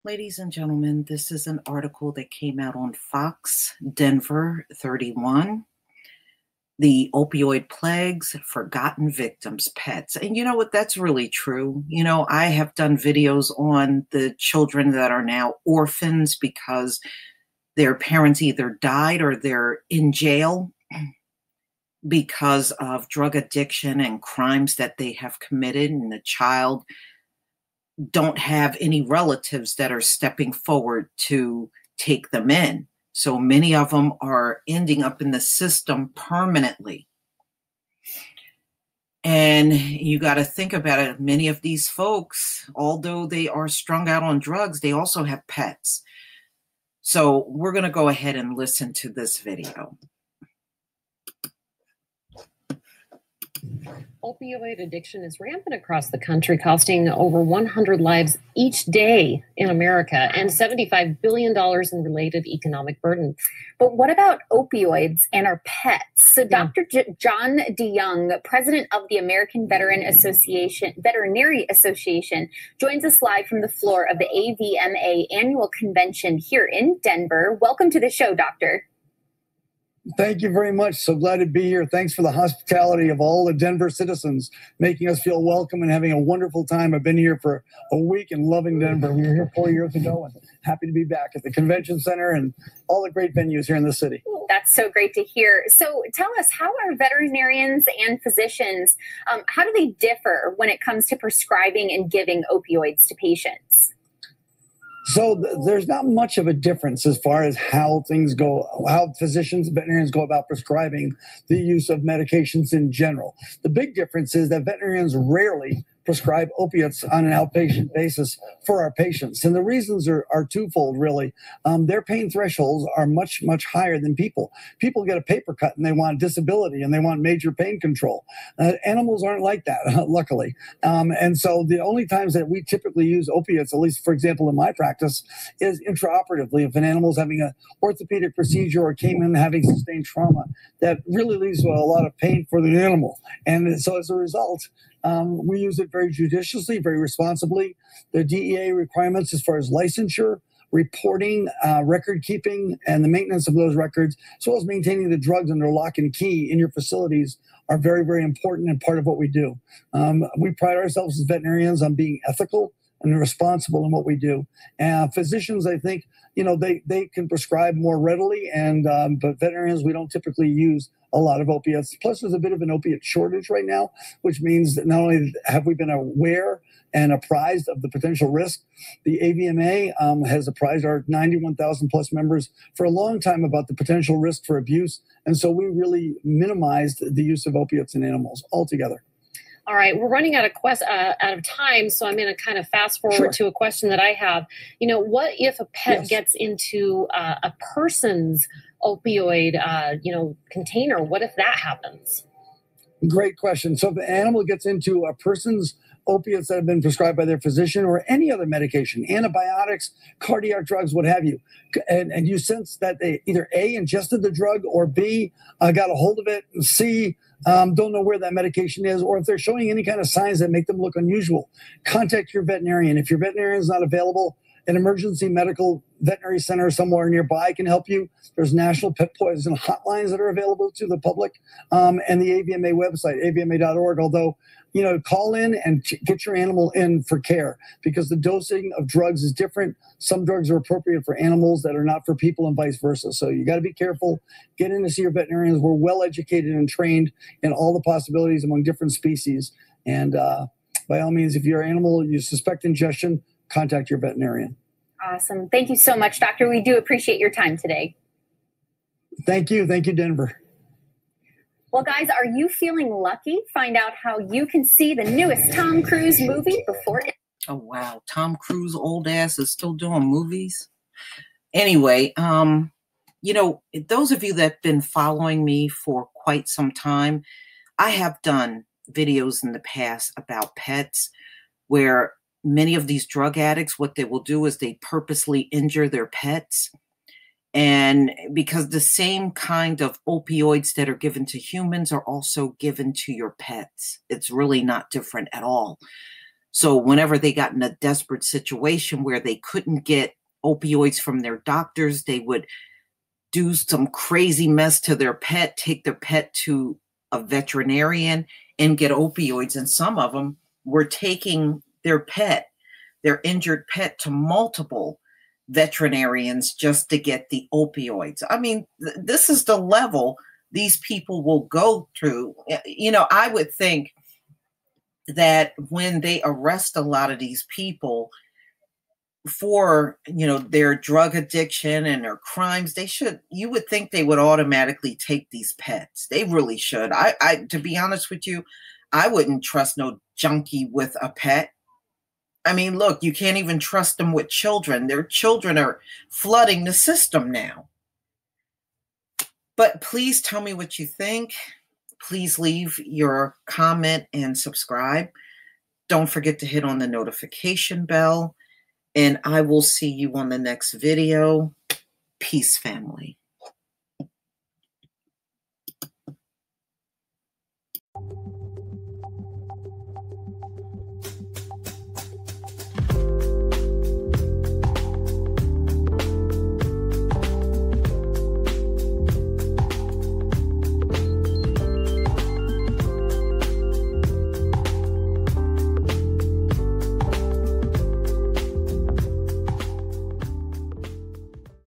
Ladies and gentlemen, this is an article that came out on Fox, Denver 31. The opioid plagues, forgotten victims, pets. And you know what? That's really true. You know, I have done videos on the children that are now orphans because their parents either died or they're in jail because of drug addiction and crimes that they have committed, and the child don't have any relatives that are stepping forward to take them in. So many of them are ending up in the system permanently. And you got to think about it. Many of these folks, although they are strung out on drugs, they also have pets. So we're going to go ahead and listen to this video. Opioid addiction is rampant across the country, costing over 100 lives each day in America and $75 billion in related economic burden. But what about opioids and our pets? So Dr. John DeYoung, president of the American Veterinary Association, joins us live from the floor of the AVMA annual convention here in Denver. Welcome to the show, Doctor. Thank you very much. So glad to be here. Thanks for the hospitality of all the Denver citizens, making us feel welcome and having a wonderful time. I've been here for a week and loving Denver. We were here 4 years ago and happy to be back at the convention center and all the great venues here in the city. That's so great to hear. So tell us, how are veterinarians and physicians, how do they differ when it comes to prescribing and giving opioids to patients? So there's not much of a difference as far as how things go, how physicians and veterinarians go about prescribing the use of medications in general. The big difference is that veterinarians rarely prescribe opiates on an outpatient basis for our patients. And the reasons are twofold, really. Their pain thresholds are much, much higher than people. People get a paper cut and they want disability and they want major pain control. Animals aren't like that, luckily. And so the only times that we typically use opiates, at least, for example, in my practice, is intraoperatively. If an animal's having an orthopedic procedure or came in having sustained trauma, that really leads to a lot of pain for the animal. And so as a result, we use it very judiciously, very responsibly. The DEA requirements as far as licensure, reporting, record keeping, and the maintenance of those records, as well as maintaining the drugs under lock and key in your facilities, are very, very important and part of what we do. We pride ourselves as veterinarians on being ethical and responsible in what we do. And physicians, I think, you know, they can prescribe more readily, and but veterinarians, we don't typically use a lot of opiates. Plus, there's a bit of an opiate shortage right now, which means that not only have we been aware and apprised of the potential risk, the AVMA has apprised our 91,000 plus members for a long time about the potential risk for abuse. And so we really minimized the use of opiates in animals altogether. All right, we're running out of time, so I'm going to kind of fast forward to a question that I have. You know, what if a pet gets into a person's opioid, container? What if that happens? Great question. So if the animal gets into a person's opiates that have been prescribed by their physician or any other medication, antibiotics, cardiac drugs, what have you, and you sense that they either A, ingested the drug, or B, got a hold of it, C, don't know where that medication is, or if they're showing any kind of signs that make them look unusual, contact your veterinarian. If your veterinarian is not available, an emergency medical veterinary center somewhere nearby can help you. There's national pet poison hotlines that are available to the public, and the AVMA website, avma.org. Although, you know, call in and get your animal in for care, because the dosing of drugs is different. Some drugs are appropriate for animals that are not for people, and vice versa. So you got to be careful. Get in to see your veterinarians. We're well educated and trained in all the possibilities among different species. And by all means, if your animal, you suspect ingestion, contact your veterinarian. Awesome. Thank you so much, Doctor. We do appreciate your time today. Thank you. Thank you, Denver. Well, guys, are you feeling lucky? Find out how you can see the newest Tom Cruise movie before it. Oh, wow. Tom Cruise, old ass, is still doing movies. Anyway, you know, those of you that have been following me for quite some time, I have done videos in the past about pets where many of these drug addicts, what they will do is they purposely injure their pets. And because the same kind of opioids that are given to humans are also given to your pets. It's really not different at all. So whenever they got in a desperate situation where they couldn't get opioids from their doctors, they would do some crazy mess to their pet, take their pet to a veterinarian and get opioids. And some of them were taking their pet, their injured pet, to multiple veterinarians just to get the opioids. I mean, this is the level these people will go through. You know, I would think that when they arrest a lot of these people for, you know, their drug addiction and their crimes, you would think they would automatically take these pets. They really should. I to be honest with you, I wouldn't trust no junkie with a pet. I mean, look, you can't even trust them with children. Their children are flooding the system now. But please tell me what you think. Please leave your comment and subscribe. Don't forget to hit on the notification bell. And I will see you on the next video. Peace, family.